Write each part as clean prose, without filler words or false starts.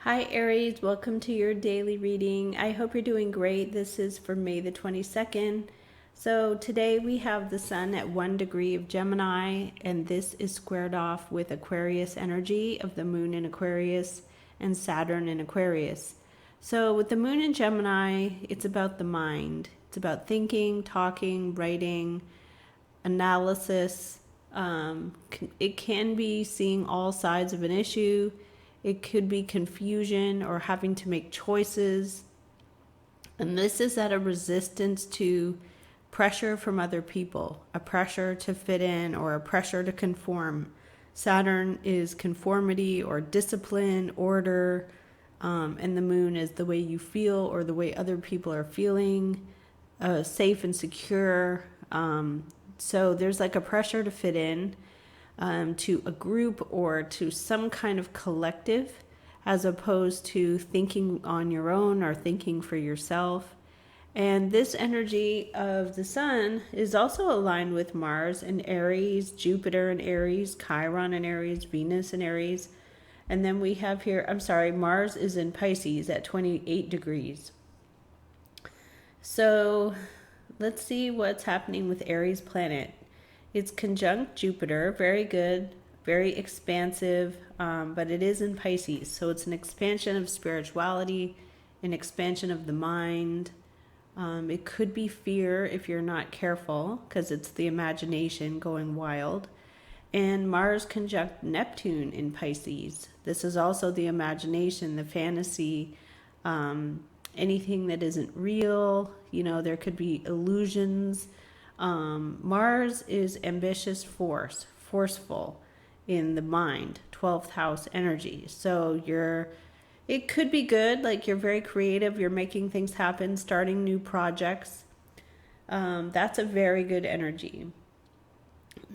Hi Aries, welcome to your daily reading. I hope you're doing great. This is for May the 22nd. So today we have the sun at 1 degree of Gemini, and this is squared off with Aquarius energy of the moon in Aquarius and Saturn in Aquarius. So with the moon in Gemini, it's about the mind. It's about thinking, talking, writing, analysis. It can be seeing all sides of an issue. It could be confusion or having to make choices. And this is at a resistance to pressure from other people, a pressure to fit in or a pressure to conform. Saturn is conformity or discipline, order, and the moon is the way you feel or the way other people are feeling, safe and secure. So there's like a pressure to fit in. To a group or to some kind of collective, as opposed to thinking on your own or thinking for yourself. And this energy of the sun is also aligned with Mars in Aries, Jupiter in Aries, Chiron in Aries, Venus in Aries. And then we have here, Mars is in Pisces at 28 degrees. So let's see what's happening with Aries planet. It's conjunct Jupiter, very good, very expansive, but it is in Pisces. So it's an expansion of spirituality, an expansion of the mind. It could be fear if you're not careful, because it's the imagination going wild. And Mars conjunct Neptune in Pisces. This is also the imagination, the fantasy, anything that isn't real. You know, there could be illusions. Mars is ambitious force, forceful in the mind, 12th house energy. So it could be good, like you're very creative, you're making things happen, starting new projects. That's a very good energy.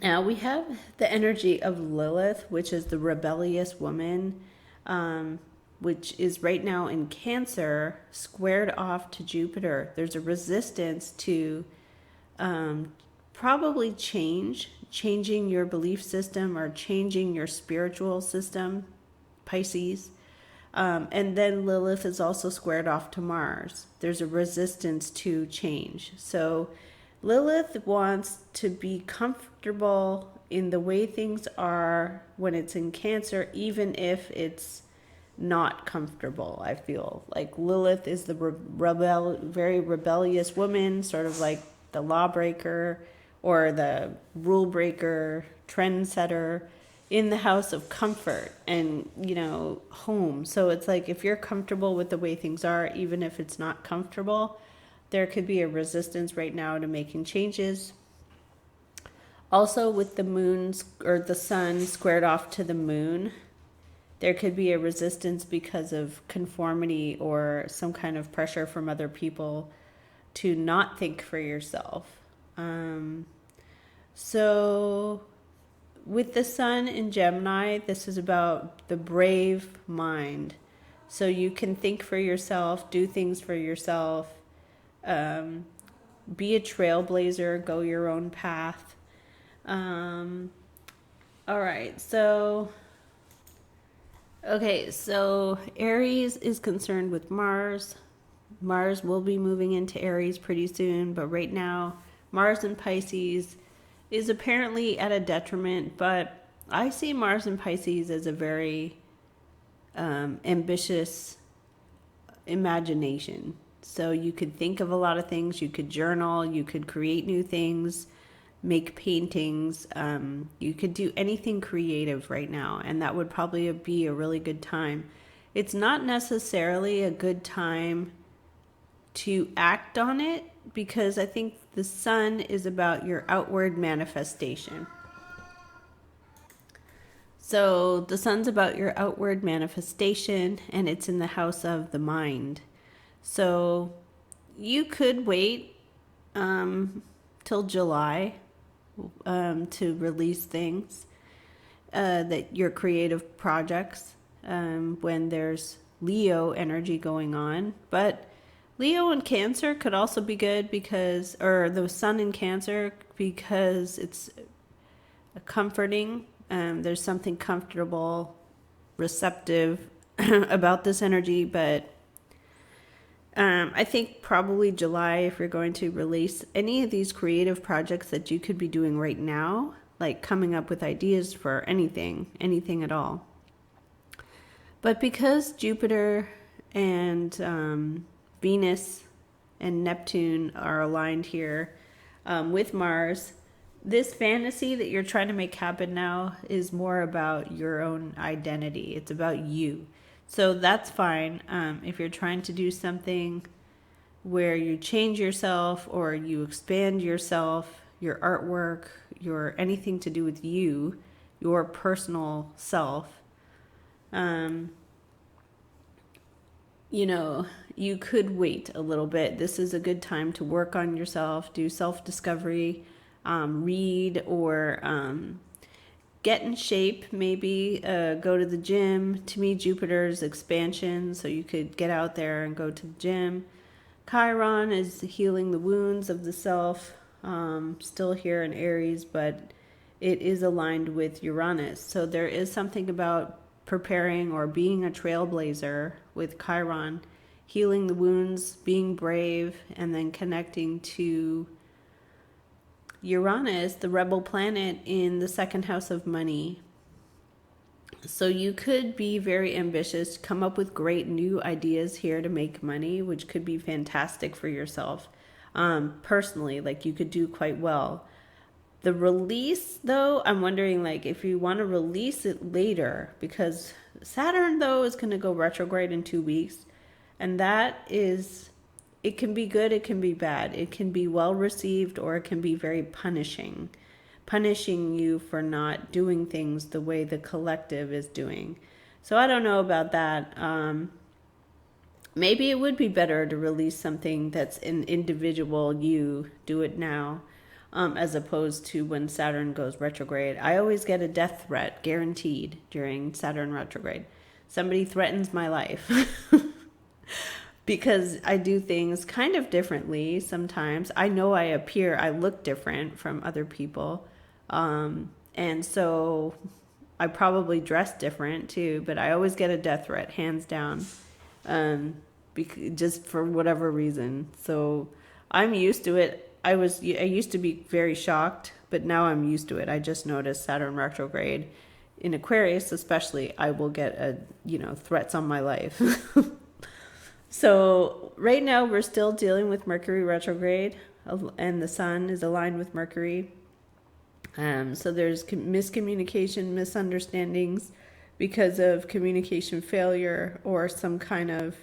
Now we have the energy of Lilith, which is the rebellious woman, which is right now in Cancer, squared off to Jupiter. There's a resistance to probably changing your belief system or changing your spiritual system, Pisces. And then Lilith is also squared off to Mars. There's a resistance to change. So Lilith wants to be comfortable in the way things are when it's in Cancer, even if it's not comfortable. I feel like Lilith is the very rebellious woman, sort of like the lawbreaker or the rule breaker, trendsetter in the house of comfort and, home. So it's like if you're comfortable with the way things are, even if it's not comfortable, there could be a resistance right now to making changes. Also with the moon or the sun squared off to the moon, there could be a resistance because of conformity or some kind of pressure from other people to not think for yourself. So with the sun in Gemini, this is about the brave mind. So you can think for yourself, do things for yourself, be a trailblazer, go your own path. All right, so Aries is concerned with Mars. Mars will be moving into Aries pretty soon, but right now Mars in Pisces is apparently at a detriment, but I see Mars in Pisces as a very ambitious imagination. So you could think of a lot of things, you could journal, you could create new things, make paintings, you could do anything creative right now, and that would probably be a really good time. It's not necessarily a good time to act on it, because I think the sun is about your outward manifestation. So the sun's about your outward manifestation, and it's in the house of the mind. So you could wait till July to release things, that your creative projects, when there's Leo energy going on. But Leo in Cancer could also be good or the sun in Cancer, because it's comforting. There's something comfortable, receptive about this energy, but I think probably July, if you're going to release any of these creative projects that you could be doing right now, like coming up with ideas for anything at all. But because Jupiter and Venus and Neptune are aligned here with Mars, this fantasy that you're trying to make happen now is more about your own identity. It's about you. So that's fine. If you're trying to do something where you change yourself or you expand yourself, your artwork, your anything to do with you, your personal self, you could wait a little bit. This is a good time to work on yourself, do self-discovery, read, or get in shape, maybe go to the gym. To me, Jupiter's expansion, so you could get out there and go to the gym. Chiron is healing the wounds of the self, still here in Aries, but it is aligned with Uranus. So there is something about preparing or being a trailblazer with Chiron, healing the wounds, being brave, and then connecting to Uranus, the rebel planet, in the second house of money. So you could be very ambitious, come up with great new ideas here to make money, which could be fantastic for yourself. Personally, like you could do quite well. The release, though, I'm wondering, like, if you want to release it later, because Saturn, though, is going to go retrograde in 2 weeks, and that is, it can be good, it can be bad. It can be well received, or it can be very punishing you for not doing things the way the collective is doing. So I don't know about that. Maybe it would be better to release something that's an individual you, do it now. As opposed to when Saturn goes retrograde. I always get a death threat guaranteed during Saturn retrograde. Somebody threatens my life because I do things kind of differently sometimes. I know I look different from other people. And so I probably dress different too, but I always get a death threat, hands down, just for whatever reason. So I'm used to it. I used to be very shocked, but now I'm used to it. I just noticed Saturn retrograde in Aquarius, especially, I will get threats on my life. So right now we're still dealing with Mercury retrograde, and the sun is aligned with Mercury. So there's miscommunication, misunderstandings because of communication failure or some kind of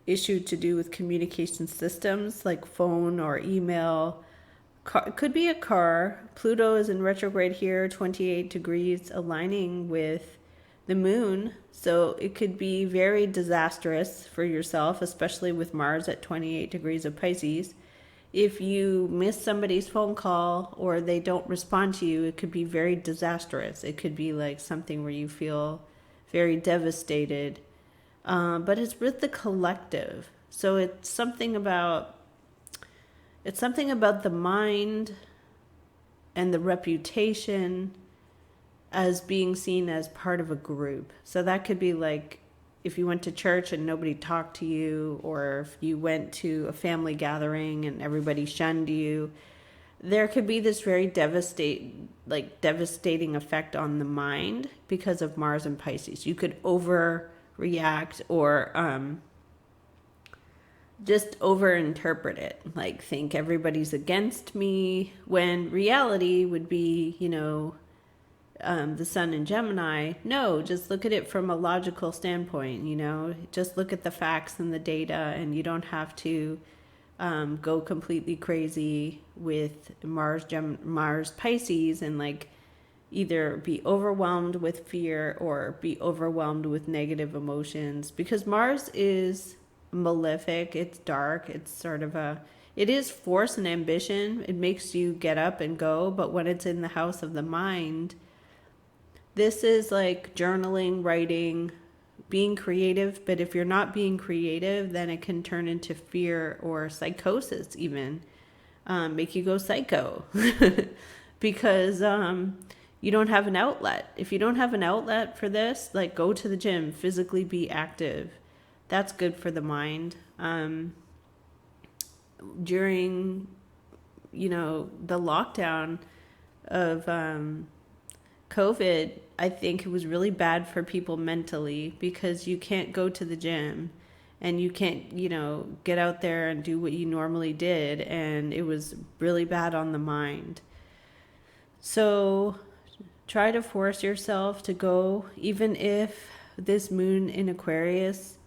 issue to do with communication systems like phone or email. It could be a car. Pluto is in retrograde here, 28 degrees, aligning with the moon. So it could be very disastrous for yourself, especially with Mars at 28 degrees of Pisces. If you miss somebody's phone call or they don't respond to you, it could be very disastrous. It could be like something where you feel very devastated. But it's with the collective. So it's something about the mind and the reputation as being seen as part of a group. So that could be like if you went to church and nobody talked to you, or if you went to a family gathering and everybody shunned you. There could be this very devastating effect on the mind because of Mars and Pisces. You could overreact or just overinterpret it, like think everybody's against me, when reality would be, the sun in Gemini. No, just look at it from a logical standpoint, just look at the facts and the data, and you don't have to go completely crazy with Mars Pisces and either be overwhelmed with fear or be overwhelmed with negative emotions, because Mars is malefic, it's dark, it's it is force and ambition. It makes you get up and go, but when it's in the house of the mind, this is like journaling, writing, being creative. But if you're not being creative, then it can turn into fear or psychosis even, make you go psycho because you don't have an outlet. If you don't have an outlet for this, like, go to the gym, physically be active. That's good for the mind. During, the lockdown of COVID, I think it was really bad for people mentally, because you can't go to the gym and you can't, get out there and do what you normally did. And it was really bad on the mind. So try to force yourself to go, even if this moon in Aquarius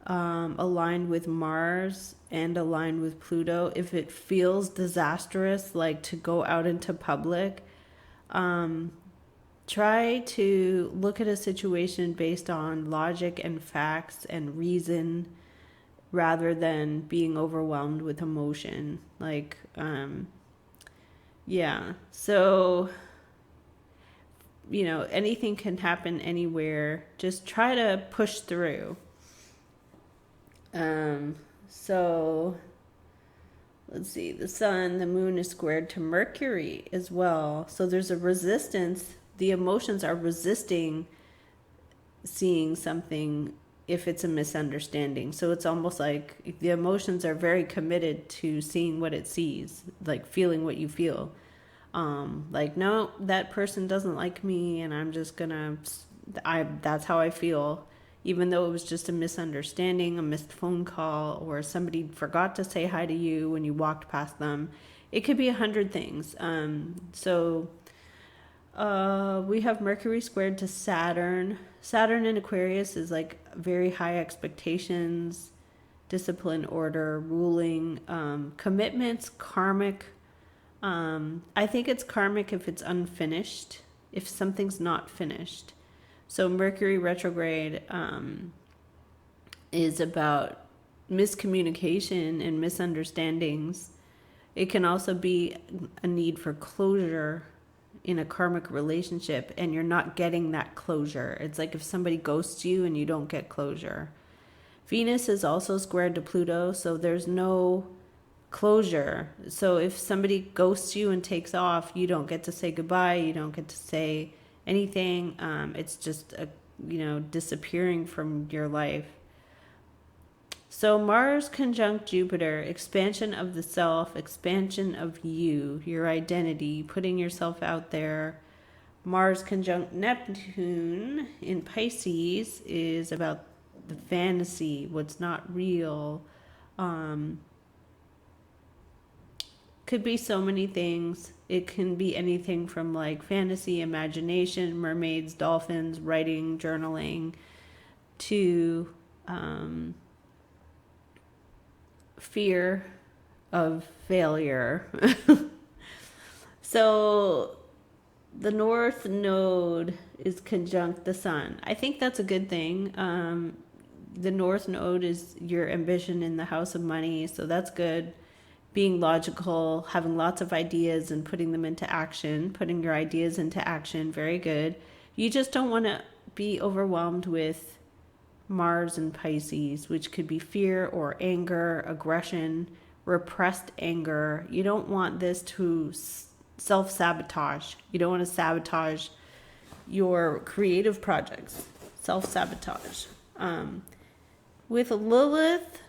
aligned with Mars and aligned with Pluto, if it feels disastrous, like to go out into public, try to look at a situation based on logic and facts and reason, rather than being overwhelmed with emotion. So, anything can happen anywhere. Just try to push through. So let's see, the sun, the moon is squared to Mercury as well. So there's a resistance. The emotions are resisting seeing something if it's a misunderstanding. So it's almost like the emotions are very committed to seeing what it sees, like feeling what you feel. No, that person doesn't like me, and I'm just that's how I feel. Even though it was just a misunderstanding, a missed phone call, or somebody forgot to say hi to you when you walked past them. It could be 100 things. We have Mercury squared to Saturn. Saturn in Aquarius is like very high expectations, discipline, order, ruling, commitments, karmic. I think it's karmic if it's unfinished, if something's not finished. So Mercury retrograde is about miscommunication and misunderstandings. It can also be a need for closure in a karmic relationship, and you're not getting that closure. It's like if somebody ghosts you and you don't get closure. Venus is also squared to Pluto, so there's no closure. So if somebody ghosts you and takes off, you don't get to say goodbye, you don't get to say anything. It's just disappearing from your life. So Mars conjunct Jupiter, expansion of the self, expansion of you, your identity, putting yourself out there. Mars conjunct Neptune in Pisces is about the fantasy, what's not real. Could be so many things. It can be anything from like fantasy, imagination, mermaids, dolphins, writing, journaling, to fear of failure. So the North Node is conjunct the Sun. I think that's a good thing. The North Node is your ambition in the house of money, so that's good. Being logical, having lots of ideas and putting them into action, putting your ideas into action, very good. You just don't want to be overwhelmed with Mars and Pisces, which could be fear or anger, aggression, repressed anger. You don't want this to self-sabotage. You don't want to sabotage your creative projects. Self-sabotage. With Lilith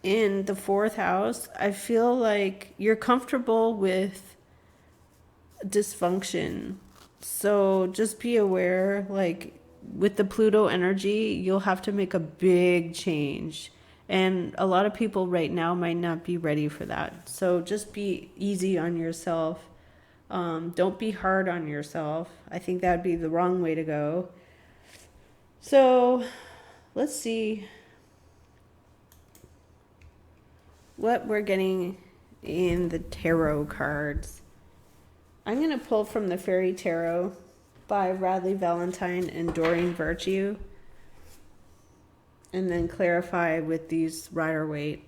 in the 4th house, I feel like you're comfortable with dysfunction. So just be aware, like with the Pluto energy, you'll have to make a big change. And a lot of people right now might not be ready for that. So just be easy on yourself. Don't be hard on yourself. I think that'd be the wrong way to go. So let's see what we're getting in the tarot cards. I'm going to pull from the Fairy Tarot by Radleigh, Valentine, and Doreen Virtue, and then clarify with these Rider-Waite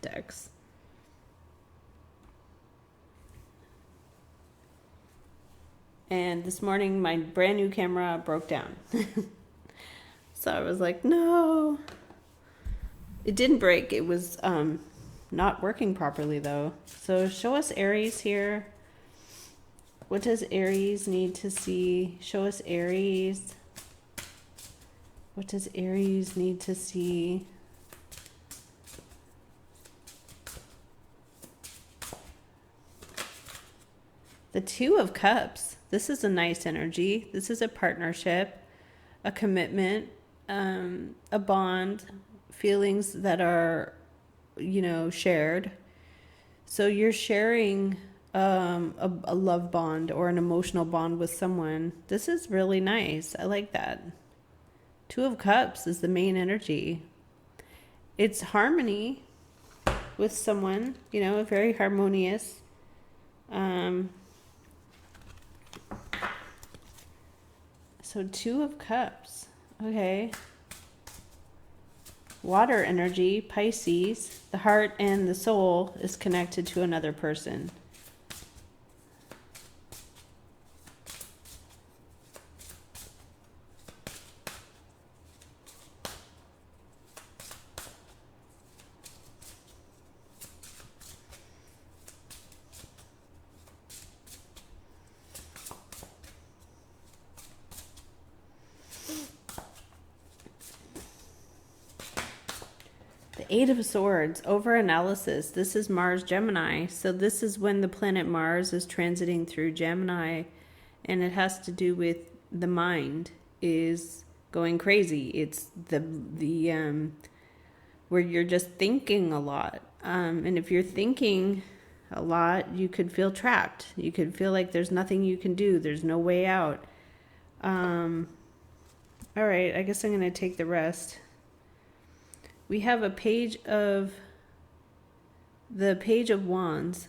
decks. And this morning, my brand new camera broke down. So I was like, no. It didn't break. It was not working properly, though. So show us Aries here. What does Aries need to see? Show us Aries. What does Aries need to see? The Two of Cups. This is a nice energy. This is a partnership, a commitment, a bond, feelings that are, you know, shared. So you're sharing a love bond or an emotional bond with someone. This is really nice. I like that. Two of Cups is the main energy. It's harmony with someone, you know, very harmonious. So Two of Cups. Okay. Water energy, Pisces. The heart and the soul is connected to another person. Eight of Swords, over-analysis. This is Mars Gemini. So this is when the planet Mars is transiting through Gemini, and it has to do with the mind is going crazy. It's the where you're just thinking a lot. And if you're thinking a lot, you could feel trapped. You could feel like there's nothing you can do. There's no way out. All right, I guess I'm going to take the rest. We have a page of the Page of Wands.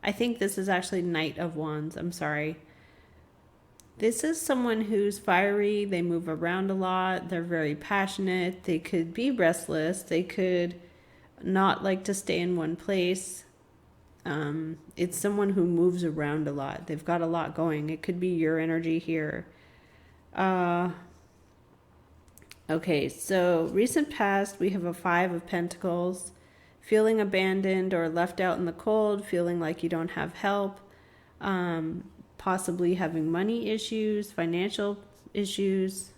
I think this is actually Knight of Wands. I'm sorry. This is someone who's fiery. They move around a lot. They're very passionate. They could be restless. They could not like to stay in one place. It's someone who moves around a lot. They've got a lot going. It could be your energy here. Okay, so recent past, we have a Five of Pentacles. Feeling abandoned or left out in the cold, feeling like you don't have help, possibly having money issues, financial issues.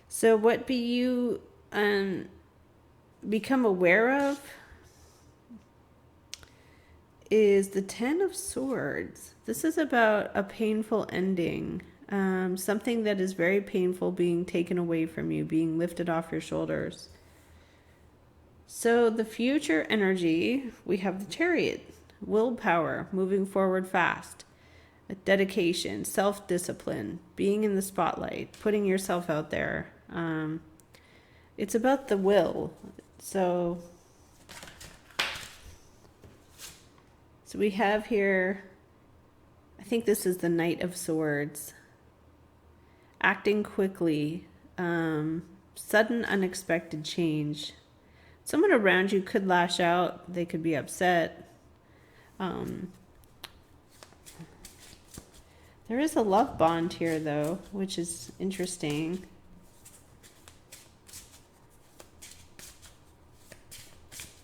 So what do you become aware of is the Ten of Swords. This is about a painful ending. Something that is very painful being taken away from you, being lifted off your shoulders. So the future energy, we have the Chariot, willpower, moving forward fast, dedication, self-discipline, being in the spotlight, putting yourself out there. It's about the will. So we have here, I think this is the Knight of Swords. Acting quickly, sudden unexpected change. Someone around you could lash out. They could be upset. There is a love bond here, though, which is interesting.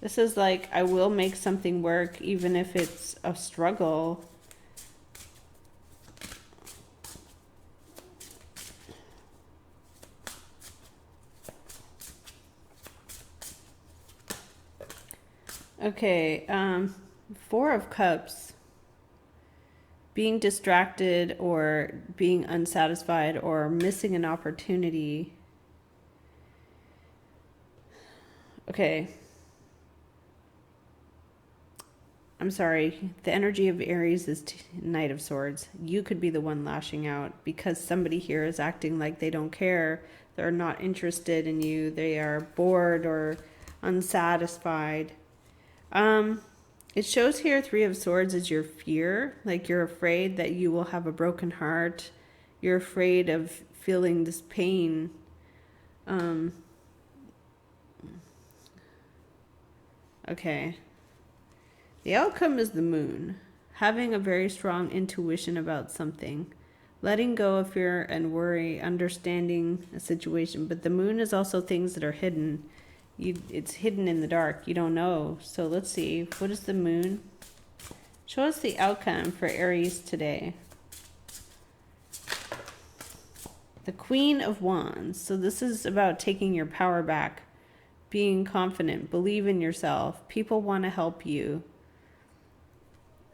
This is like, I will make something work, even if it's a struggle. Okay, Four of Cups. Being distracted or being unsatisfied or missing an opportunity. Okay. I'm sorry. The energy of Aries is Knight of Swords. You could be the one lashing out because somebody here is acting like they don't care. They're not interested in you. They are bored or unsatisfied. It shows here Three of Swords is your fear. Like you're afraid that you will have a broken heart. You're afraid of feeling this pain. Okay. The outcome is the Moon. Having a very strong intuition about something. Letting go of fear and worry. Understanding a situation. But the Moon is also things that are hidden. It's hidden in the dark. You don't know. So let's see. What is the Moon? Show us the outcome for Aries today. The Queen of Wands. So this is about taking your power back, being confident, believe in yourself. People want to help you.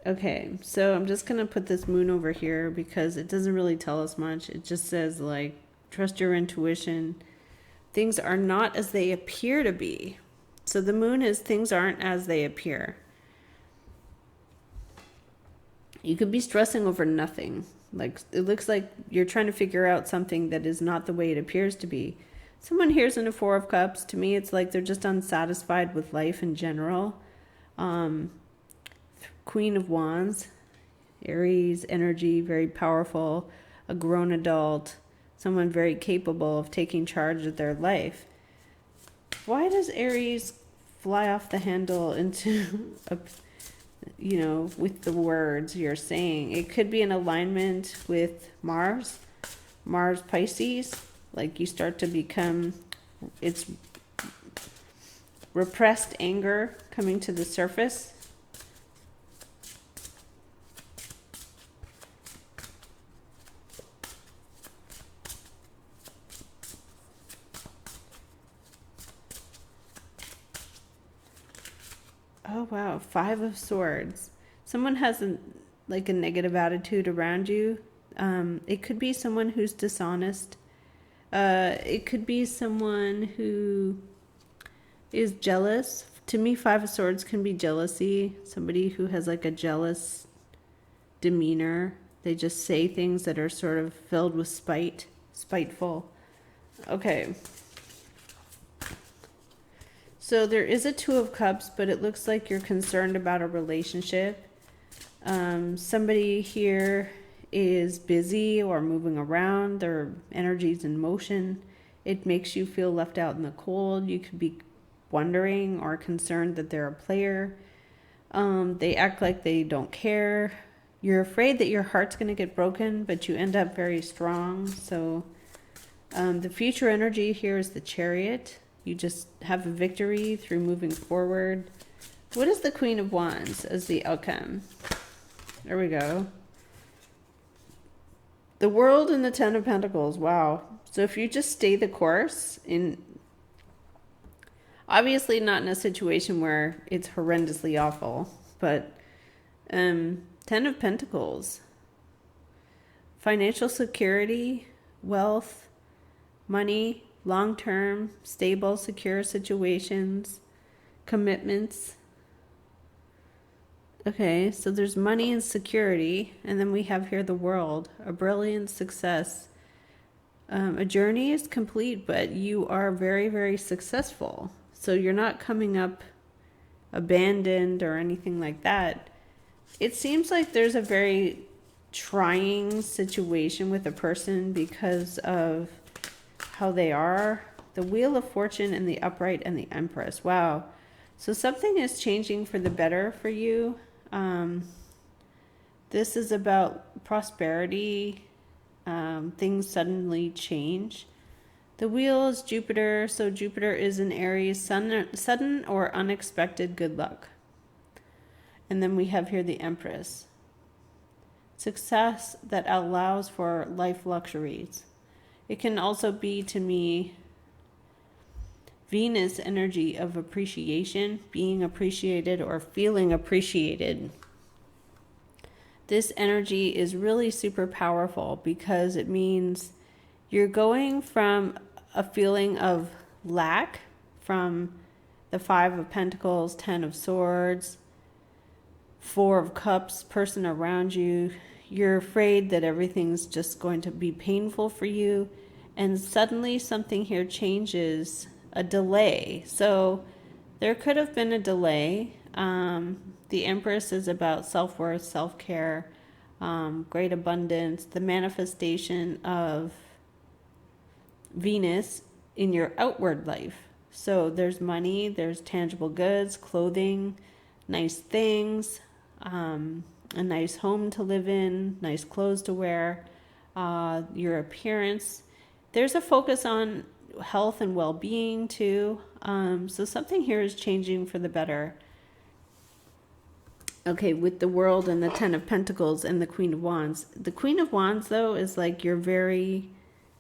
Okay, so I'm just going to put this moon over here because it doesn't really tell us much. It just says, like, trust your intuition. Things are not as they appear to be. So the moon is things aren't as they appear. You could be stressing over nothing. Like, it looks like you're trying to figure out something that is not the way it appears to be. Someone here's in a Four of Cups. To me, it's like they're just unsatisfied with life in general. Queen of Wands, Aries energy, very powerful, a grown adult, someone very capable of taking charge of their life. Why does Aries fly off the handle into, with the words you're saying? It could be in alignment with Mars Pisces, like you start to become, it's repressed anger coming to the surface. Oh, wow. Five of Swords. Someone has a negative attitude around you. It could be someone who's dishonest. It could be someone who is jealous. To me, Five of Swords can be jealousy. Somebody who has like a jealous demeanor. They just say things that are sort of filled with spiteful. Okay. So there is a Two of Cups, but it looks like you're concerned about a relationship. Somebody here is busy or moving around. Their energy's in motion. It makes you feel left out in the cold. You could be wondering or concerned that they're a player. They act like they don't care. You're afraid that your heart's going to get broken, but you end up very strong. So the future energy here is the Chariot. You just have a victory through moving forward. What is the Queen of Wands as the outcome? There we go. The World and the Ten of Pentacles. Wow. So if you just stay the course, obviously not in a situation where it's horrendously awful, but Ten of Pentacles. Financial security, wealth, money, long-term, stable, secure situations, commitments. Okay, so there's money and security, and then we have here the World, a brilliant success. A journey is complete, but you are very, very successful. So you're not coming up abandoned or anything like that. It seems like there's a very trying situation with a person because of how they are. The Wheel of Fortune and the Upright and the Empress. Wow. So something is changing for the better for you. This is about prosperity. Things suddenly change. The Wheel is Jupiter. So Jupiter is in Aries. Sudden or unexpected good luck. And then we have here the Empress. Success that allows for life luxuries. It can also be, to me, Venus energy of appreciation, being appreciated or feeling appreciated. This energy is really super powerful because it means you're going from a feeling of lack from the Five of Pentacles, Ten of Swords, Four of Cups, person around you. You're afraid that everything's just going to be painful for you. And suddenly something here changes, a delay. So there could have been a delay. The Empress is about self-worth, self-care, great abundance, the manifestation of Venus in your outward life. So there's money, there's tangible goods, clothing, nice things, a nice home to live in, nice clothes to wear, your appearance. There's a focus on health and well-being too. So something here is changing for the better. Okay, with the World and the Ten of Pentacles and the Queen of Wands. The Queen of Wands, though, is like you're very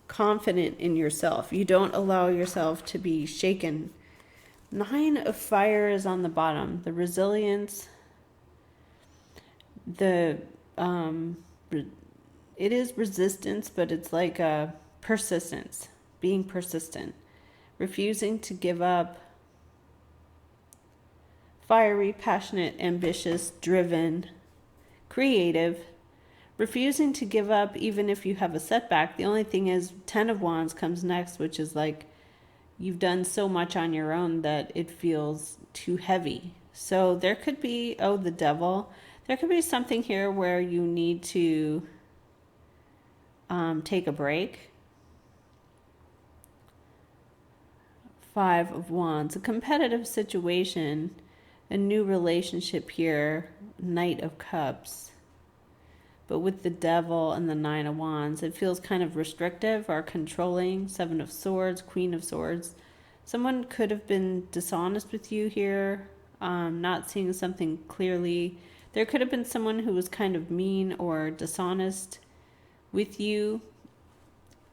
confident in yourself. You don't allow yourself to be shaken. Nine of Fire is on the bottom. The resilience, it is resistance, but it's like a persistence, being persistent, refusing to give up. Fiery, passionate, ambitious, driven, creative, refusing to give up even if you have a setback. The only thing is, Ten of Wands comes next, which is like you've done so much on your own that it feels too heavy. So there could be, oh, the Devil. There could be something here where you need to take a break. Five of Wands, a competitive situation. A new relationship here, Knight of Cups. But with the Devil and the Nine of Wands, it feels kind of restrictive or controlling. Seven of Swords, Queen of Swords. Someone could have been dishonest with you here, not seeing something clearly. There could have been someone who was kind of mean or dishonest with you.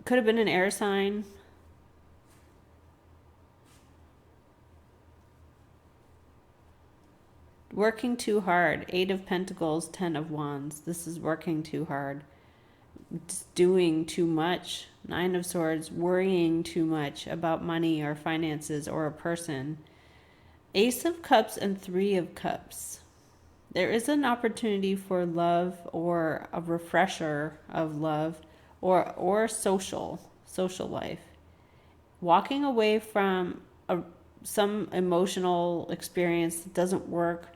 Could have been an air sign. Working too hard. Eight of Pentacles, Ten of Wands. This is working too hard. Just doing too much. Nine of Swords, worrying too much about money or finances or a person. Ace of Cups and Three of Cups. There is an opportunity for love or a refresher of love or social life. Walking away from some emotional experience that doesn't work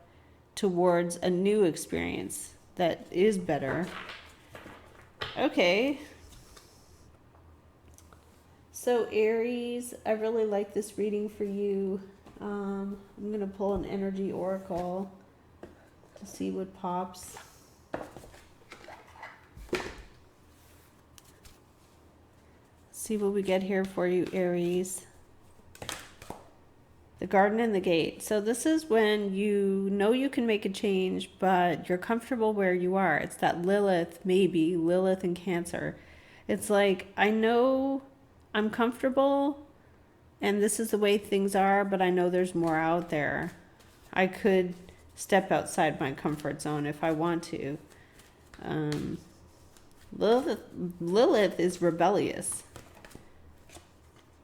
towards a new experience that is better. Okay. So Aries, I really like this reading for you. I'm going to pull an energy oracle to see what pops. See what we get here for you, Aries. The Garden and the Gate. So this is when you know you can make a change, but you're comfortable where you are. It's that Lilith and Cancer. It's like, I know I'm comfortable and this is the way things are, but I know there's more out there. I could step outside my comfort zone if I want to. Lilith is rebellious.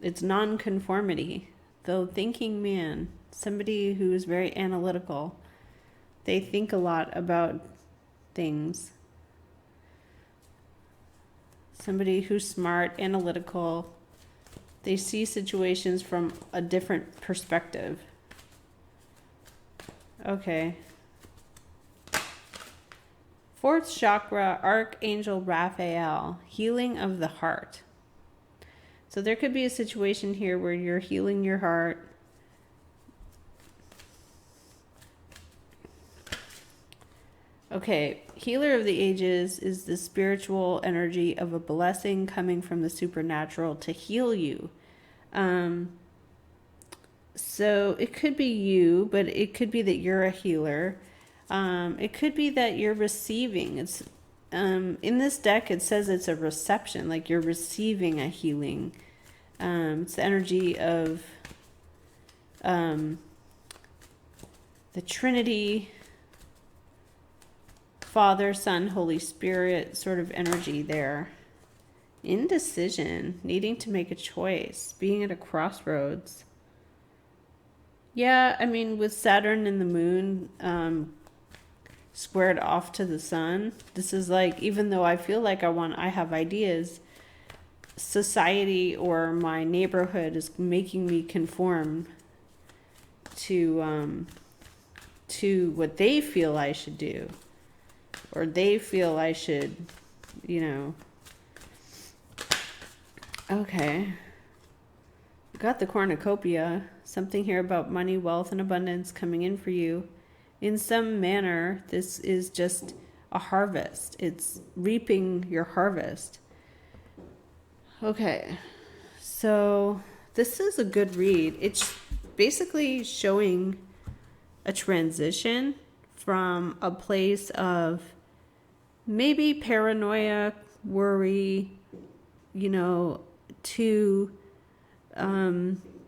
It's non-conformity. Though thinking man, somebody who is very analytical. They think a lot about things. Somebody who's smart, analytical. They see situations from a different perspective. Okay. Fourth chakra, Archangel Raphael, healing of the heart. So there could be a situation here where you're healing your heart. Okay, healer of the ages is the spiritual energy of a blessing coming from the supernatural to heal you. So it could be you, but it could be that you're a healer. It could be that you're receiving. It's in this deck, it says it's a reception, like you're receiving a healing. It's the energy of the Trinity, Father, Son, Holy Spirit sort of energy there. Indecision, needing to make a choice, being at a crossroads. Yeah, I mean, with Saturn and the moon squared off to the sun, this is like, even though I feel like I have ideas, society or my neighborhood is making me conform to what they feel I should do, or they feel I should, Okay. Got the cornucopia. Something here about money, wealth, and abundance coming in for you. In some manner, this is just a harvest. It's reaping your harvest. Okay. So this is a good read. It's basically showing a transition from a place of maybe paranoia, worry, to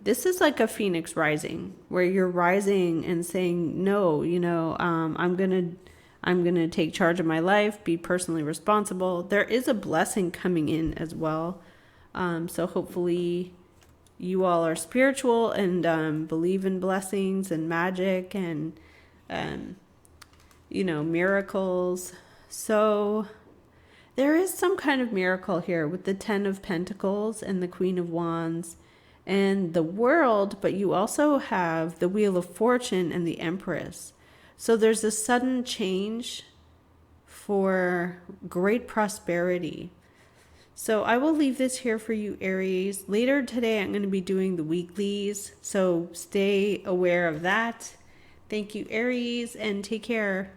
this is like a phoenix rising, where you're rising and saying, no, I'm gonna take charge of my life, be personally responsible. There is a blessing coming in as well. So hopefully you all are spiritual and believe in blessings and magic and miracles. So there is some kind of miracle here with the 10 of Pentacles and the Queen of Wands and the World, but you also have the Wheel of Fortune and the Empress. So there's a sudden change for great prosperity. So I will leave this here for you, Aries. Later today, I'm going to be doing the weeklies, so stay aware of that. Thank you, Aries, and take care.